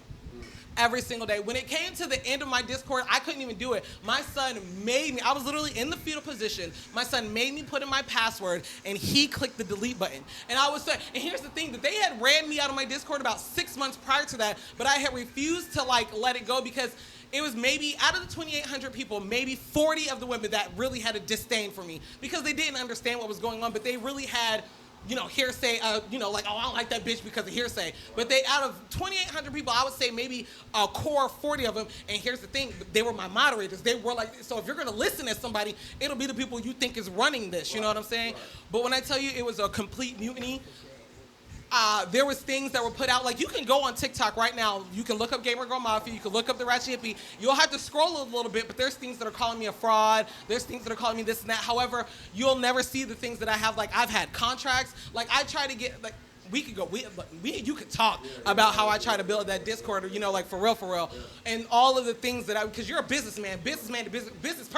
Every single day. When it came to the end of my Discord, I couldn't even do it. My son made me, I was literally in the fetal position. My son made me put in my password, and he clicked the delete button. And I was saying, and here's the thing, that they had ran me out of my Discord about 6 months prior to that, but I had refused to, like, let it go, because it was maybe, out of the 2,800 people, maybe 40 of the women that really had a disdain for me, because they didn't understand what was going on, but they really had, you know, hearsay, like, oh, I don't like that bitch because of hearsay. But they, out of 2,800 people, I would say maybe a core 40 of them, and here's the thing, they were my moderators. They were like, so if you're gonna listen to somebody, it'll be the people you think is running this, you know what I'm saying? But when I tell you it was a complete mutiny, there was things that were put out, like, you can go on TikTok right now, you can look up Gamer Girl Mafia, you can look up the Ratchet Hippie, you'll have to scroll a little bit, but there's things that are calling me a fraud, there's things that are calling me this and that. However, you'll never see the things that I have. Like, I've had contracts, like, I try to get, like, you could talk about how I try to build that Discord, you know, like, for real, and all of the things that because you're a businessman to business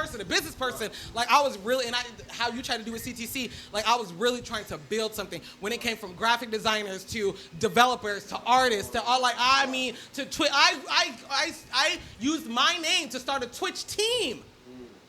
person, like, I was really, and how you try to do with CTC, like, I was really trying to build something when it came from graphic designers to developers to artists to all, like, I mean, to Twitch. I used my name to start a Twitch team.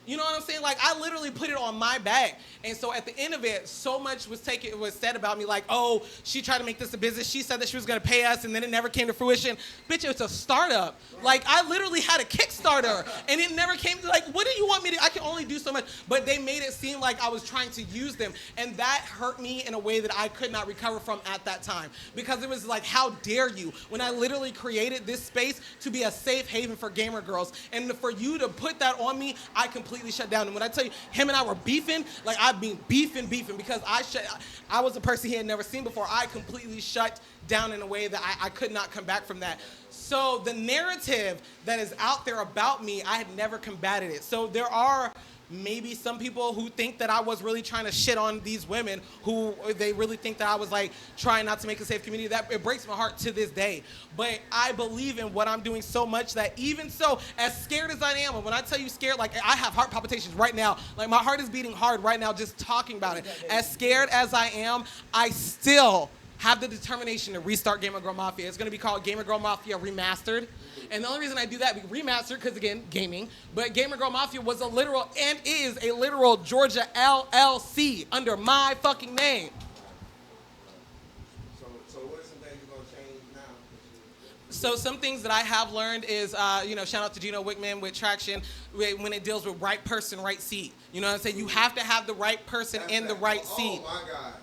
You know what I'm saying? Like, I literally put it on my back. And so at the end of it, so much was said about me, like, oh, she tried to make this a business. She said that she was going to pay us, and then it never came to fruition. Bitch, it's a startup. Like, I literally had a Kickstarter, and it never came to, like, what do you want me to, I can only do so much. But they made it seem like I was trying to use them, and that hurt me in a way that I could not recover from at that time. Because it was like, how dare you, when I literally created this space to be a safe haven for gamer girls, and for you to put that on me, I completely shut down. And when I tell you, him and I were beefing, like, I've been beefing because I was a person he had never seen before. I completely shut down in a way that I could not come back from that. So the narrative that is out there about me, I had never combated it. So there are maybe some people who think that I was really trying to shit on these women, who they really think that I was, like, trying not to make a safe community. That it breaks my heart to this day. But I believe in what I'm doing so much that even so, as scared as I am, and when I tell you scared, like, I have heart palpitations right now. Like, my heart is beating hard right now just talking about it. As scared as I am, I still have the determination to restart Gamer Girl Mafia. It's going to be called Gamer Girl Mafia Remastered. And the only reason I do that, remastered, because, again, gaming, but Gamer Girl Mafia was a literal, and is a literal Georgia LLC under my fucking name. So what are some things you're going to change now? So some things that I have learned is, shout out to Gino Wickman with Traction, when it deals with right person, right seat. You know what I'm saying? You have to have the right person in the right seat. Oh my God,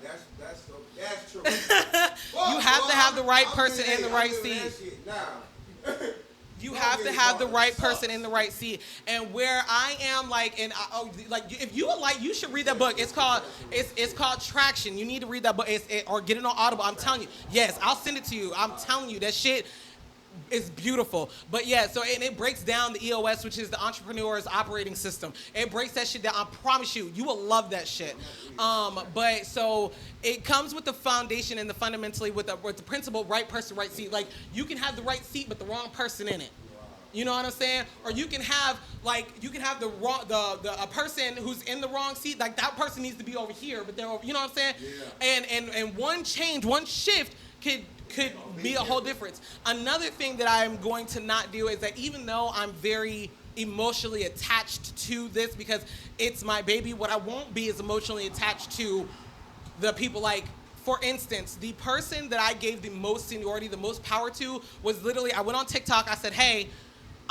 that's true. You have to have the right person in the right seat. You have to have the right person in the right seat. And where I am, like, if you would like, you should read that book. It's called Traction. You need to read that book, or get it on Audible. I'm telling you. Yes, I'll send it to you. I'm telling you, that shit is beautiful. But yeah, so, and it breaks down the EOS, which is the Entrepreneur's Operating System. It breaks that shit down. I promise you, you will love that shit. But so it comes with the foundation and the fundamentally with the principle, right person, right seat. Like, you can have the right seat, but the wrong person in it. You know what I'm saying? Or you can have the wrong a person who's in the wrong seat. Like, that person needs to be over here, but they're over, you know what I'm saying? Yeah. And one change, one shift could could be a whole difference. Another thing that I am going to not do is that even though I'm very emotionally attached to this because it's my baby, what I won't be is emotionally attached to the people. Like, for instance, the person that I gave the most seniority, the most power to was literally, I went on TikTok, I said, hey,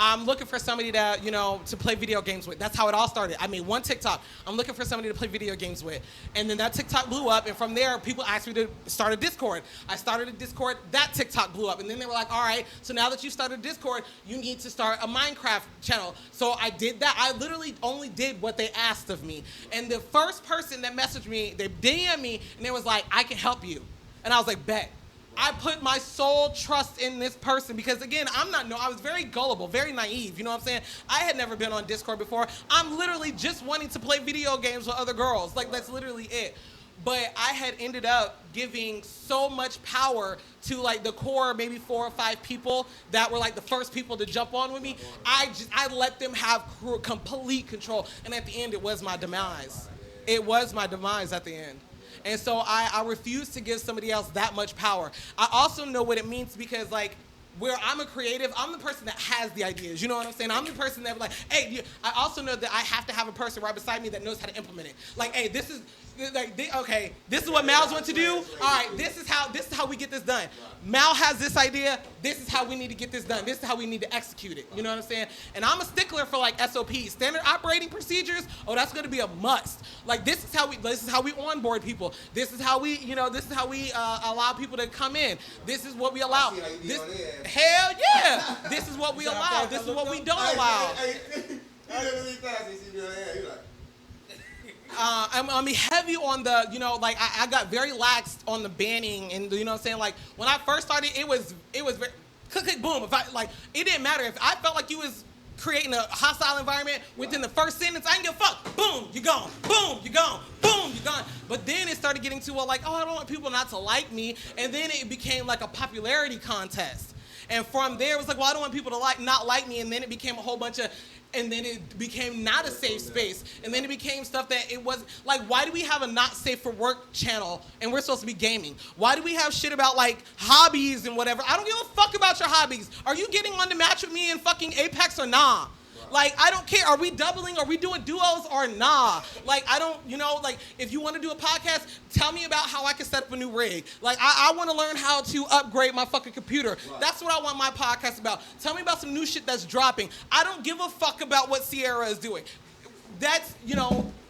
I'm looking for somebody to, to play video games with. That's how it all started. I made one TikTok. I'm looking for somebody to play video games with. And then that TikTok blew up, and from there, people asked me to start a Discord. I started a Discord. That TikTok blew up. And then they were like, all right, so now that you started Discord, you need to start a Minecraft channel. So I did that. I literally only did what they asked of me. And the first person that messaged me, they DM'd me, and they was like, I can help you. And I was like, bet. I put my sole trust in this person because, again, I was very gullible, very naive, you know what I'm saying? I had never been on Discord before. I'm literally just wanting to play video games with other girls. Like, that's literally it. But I had ended up giving so much power to, like, the core, maybe 4 or 5 people that were, like, the first people to jump on with me. I let them have complete control. And at the end, it was my demise. It was my demise at the end. And so I refuse to give somebody else that much power. I also know what it means because, like, where I'm a creative, I'm the person that has the ideas. You know what I'm saying? I'm the person that, like, hey, I also know that I have to have a person right beside me that knows how to implement it. Like, hey, this is, like, okay, this is what Mal's want to do. All right, this is how we get this done. Mal has this idea. This is how we need to get this done. This is how we need to execute it. You know what I'm saying? And I'm a stickler for, like, SOPs, standard operating procedures. Oh, that's going to be a must. Like, this is how we onboard people. This is how we, allow people to come in. This is what we allow. Hell yeah. This is what we allow. This is what we don't allow. I'm heavy on the, I got very lax on the banning and, you know what I'm saying? Like, when I first started, it was very, click, boom. It didn't matter. If I felt like you was creating a hostile environment within the first sentence, I didn't give a fuck. Boom, you're gone. Boom, you're gone. Boom, you're gone. But then it started getting to, I don't want people not to like me. And then it became like a popularity contest. And from there, it was like, I don't want people to not like me. And then it became a whole bunch of, and then it became not a safe space. And then it became stuff that it was, like, why do we have a not safe for work channel and we're supposed to be gaming? Why do we have shit about, like, hobbies and whatever? I don't give a fuck about your hobbies. Are you getting on the match with me in fucking Apex or nah? Like, I don't care. Are we doubling? Are we doing duos or nah? Like, I don't, if you want to do a podcast, tell me about how I can set up a new rig. Like, I want to learn how to upgrade my fucking computer. Right. That's what I want my podcast about. Tell me about some new shit that's dropping. I don't give a fuck about what Sierra is doing. That's,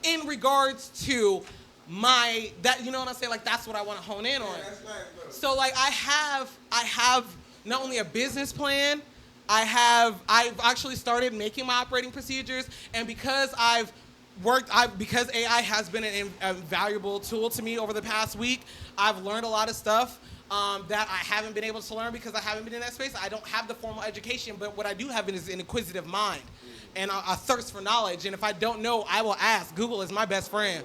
in regards to you know what I'm saying? Like, that's what I want to hone in on. That's right, so, like, I have not only a business plan, I've actually started making my operating procedures, and because because AI has been an invaluable tool to me over the past week, I've learned a lot of stuff that I haven't been able to learn because I haven't been in that space. I don't have the formal education, but what I do have is an inquisitive mind and a thirst for knowledge. And if I don't know, I will ask. Google is my best friend.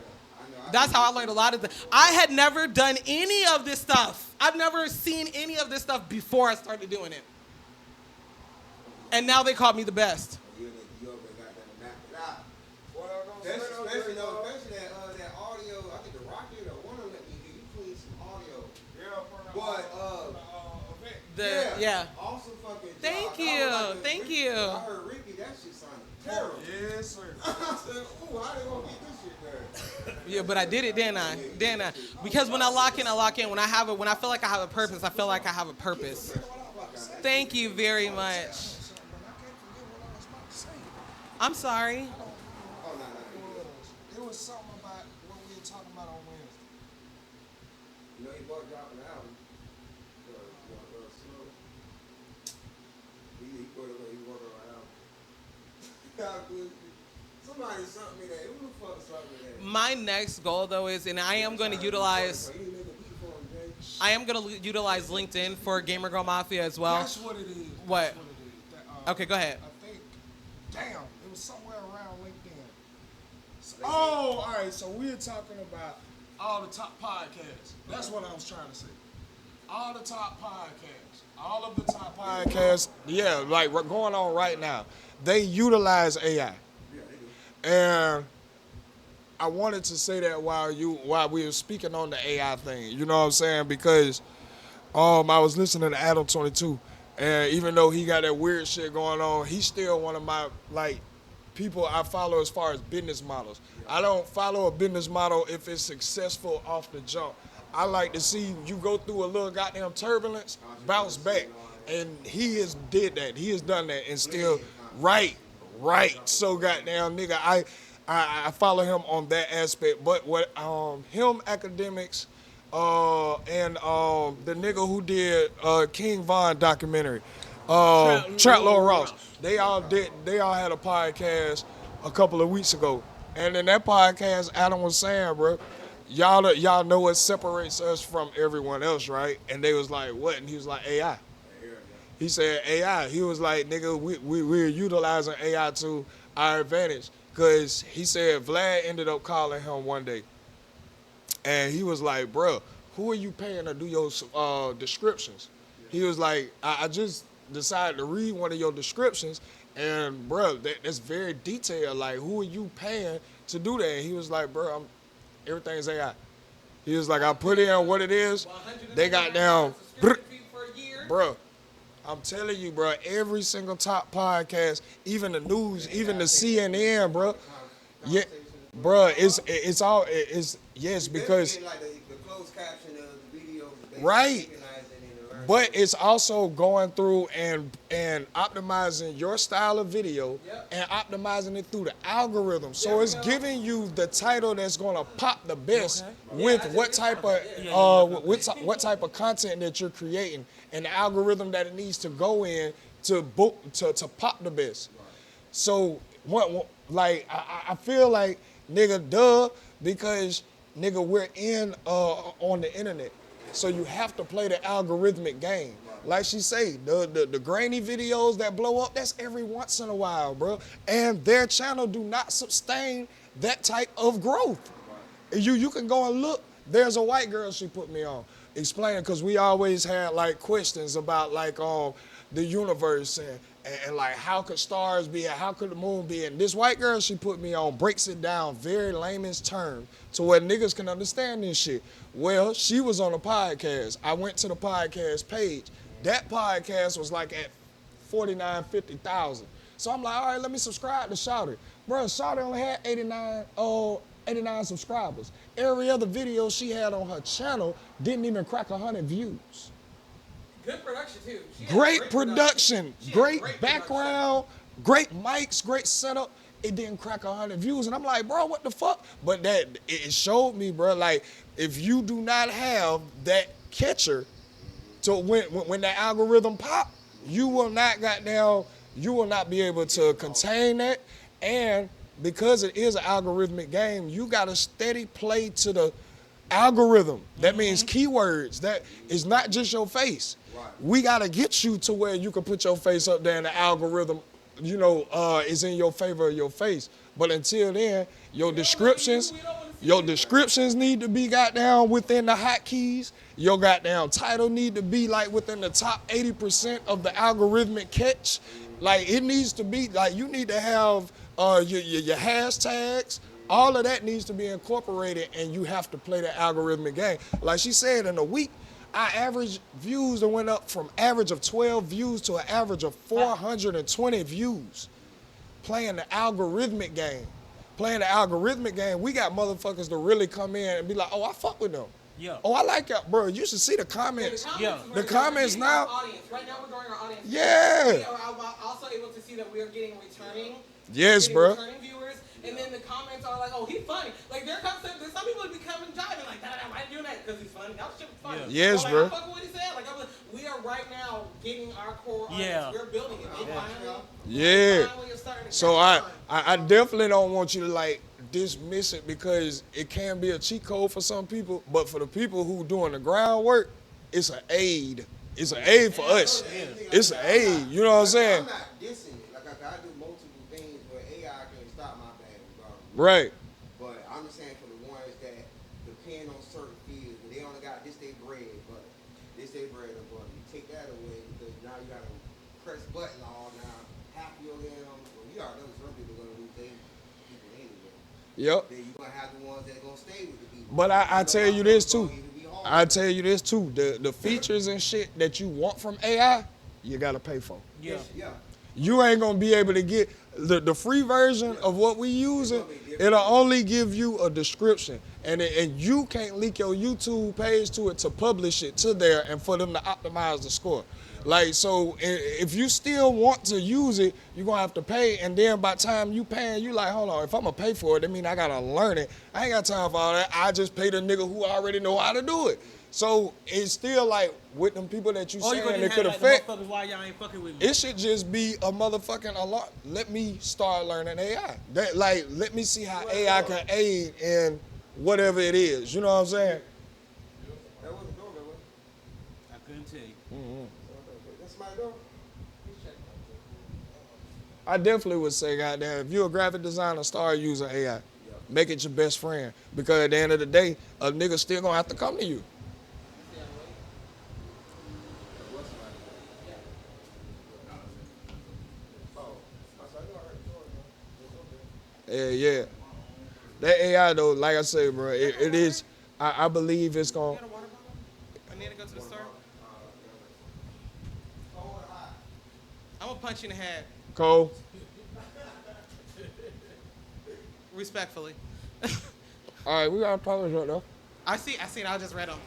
That's how I learned a lot of this. I had never done any of this stuff. I've never seen any of this stuff before I started doing it. And now they called me the best. Especially that audio. I think the Rocket or one of them you clean some audio. But yeah. Awesome fucking job. Thank you. I heard Ricky, that shit sounded terrible. Yes, sir. I said, ooh, how they gonna get this shit done? Yeah, but I did it, didn't I? Because when I lock in, I lock in. When I feel like I have a purpose, I feel like I have a purpose. Thank you very much. I'm sorry. It was something about what we were talking about on Wednesday. He bought dropping an album. He bought an album. Somebody sent me that. Who the fuck sent me that? My next goal, though, is, and I am going to utilize LinkedIn for Gamer Girl Mafia as well. That's what it is. What? Okay, go ahead. I think, it was somewhere around LinkedIn. All right, so we're talking about all the top podcasts. That's what I was trying to say. All the top podcasts. All of the top podcasts, like going on right now, they utilize AI. And I wanted to say that while we were speaking on the AI thing, you know what I'm saying? Because I was listening to Adam 22, and even though he got that weird shit going on, he's still one of my like people I follow as far as business models. I don't follow a business model if it's successful off the jump. I like to see you go through a little goddamn turbulence, bounce back, and he has did that. He has done that, and still right. So goddamn nigga, I follow him on that aspect. But what him academics. And the nigga who did King Von documentary, Trap Lord Ross. They all had a podcast a couple of weeks ago, and in that podcast, Adam was saying, bro, y'all know what separates us from everyone else, right? And they was like, what? And he was like, AI. He said AI. He was like, nigga, we're utilizing AI to our advantage, because he said Vlad ended up calling him one day. And he was like, bro, who are you paying to do your descriptions? He was like, I just decided to read one of your descriptions, and bro, that's very detailed. Like, who are you paying to do that? And he was like, bro, everything's AI. He was like, I put in what it is. They got down, bro. I'm telling you, bro, every single top podcast, even the news, even the CNN, bro. Yeah. Bro, it's all yes, because like the closed caption of the videos, right. But it's also going through and optimizing your style of video and optimizing it through the algorithm. So it's giving you the title that's gonna pop the best with what type of what type of content that you're creating and the algorithm that it needs to go in to pop the best. So what like I feel like nigga, duh, because nigga, we're on the internet, so you have to play the algorithmic game. Like she say, the grainy videos that blow up, that's every once in a while, bro. And their channel do not sustain that type of growth. You can go and look. There's a white girl she put me on explaining, because we always had like questions about like the universe and like how could stars be, how could the moon be, and this white girl she put me on breaks it down very layman's term to where niggas can understand this shit. Well, she was on a podcast. I went to the podcast page. That podcast was like at 49, 50,000. So I'm like, all right, let me subscribe to Shawty. Bro, Shawty only had 89 subscribers. Every other video she had on her channel didn't even crack 100 views. Good production too. Great production, great background, great mics, great setup. It didn't crack 100 views, and I'm like, bro, what the fuck? But that it showed me, bro, like if you do not have that catcher to when that algorithm pop, you will not be able to contain that. And because it is an algorithmic game, you got to steady play to the algorithm. That means keywords. That is not just your face. We got to get you to where you can put your face up there and the algorithm, is in your favor of your face. But until then, your descriptions need to be goddamn within the hotkeys. Your goddamn title need to be like within the top 80% of the algorithmic catch. Like it needs to be like you need to have your hashtags. All of that needs to be incorporated, and you have to play the algorithmic game. Like she said, in a week, our average views that went up from average of 12 views to an average of 420 views. Playing the algorithmic game. Playing the algorithmic game, we got motherfuckers to really come in and be like, oh, I fuck with them. Yeah. Oh, I like that, bro. You should see the comments. Yeah. The comments now. Audience. Right now we're growing our audience. Yeah. We are also able to see that we are getting returning. Yes, bro. Returning viewers, and then the comments are like, "Oh, he's funny." Like there's some people be coming jiving like, "Nah, why are you doing that?" Because he's funny. That shit was funny. Yeah. Yes, like, bro. I fuck with what he said. Like we are right now getting our core audience. Yeah. We're building it. They finally, Yeah. finally are starting to So catch I definitely don't want you to like dismiss it, because it can be a cheat code for some people, but for the people who doing the groundwork, it's an aid. It's an aid for us. It's an aid. You know what I'm saying? I'm not dissing it. Like I do multiple things where AI can't stop my bad regardless. Right. But I'm just saying for the ones that depend on certain fields, where they only got this day bread, but this day bread and butter. You take that away because now you gotta press button all now. Half your damn, well, you already know some people are gonna lose their people anyway. Yep. Then you're gonna have the ones that are gonna stay with the people. But I tell you this too. I tell you this too, the features and shit that you want from AI, you gotta pay for. Yeah. Yeah. You ain't gonna be able to get the free version of what we using. It'll only give you a description, and you can't link your YouTube page to it to publish it to there and for them to optimize the score. Like, so if you still want to use it, you're gonna have to pay, and then by the time you paying, you like, hold on, if I'm gonna pay for it, that mean I gotta learn it. I ain't got time for all that. I just pay the nigga who already know how to do it. So it's still like with them people that you saying it could affect. Why y'all ain't fucking with me? It should just be a motherfucking alarm. Let me start learning AI. Let me see how AI can aid in whatever it is. You know what I'm saying? That wasn't the doorbell, was it? I couldn't tell you. That's my door. I definitely would say, goddamn, if you're a graphic designer, start using AI. Make it your best friend. Because at the end of the day, a nigga still gonna have to come to you. Yeah. That AI though, like I said, bro, it is. I believe it's gonna. You got a water bottle? I need to go to the store. I'm gonna punch you in the head, Cole. respectfully. All right, we got a polish right now. I see. I just read them.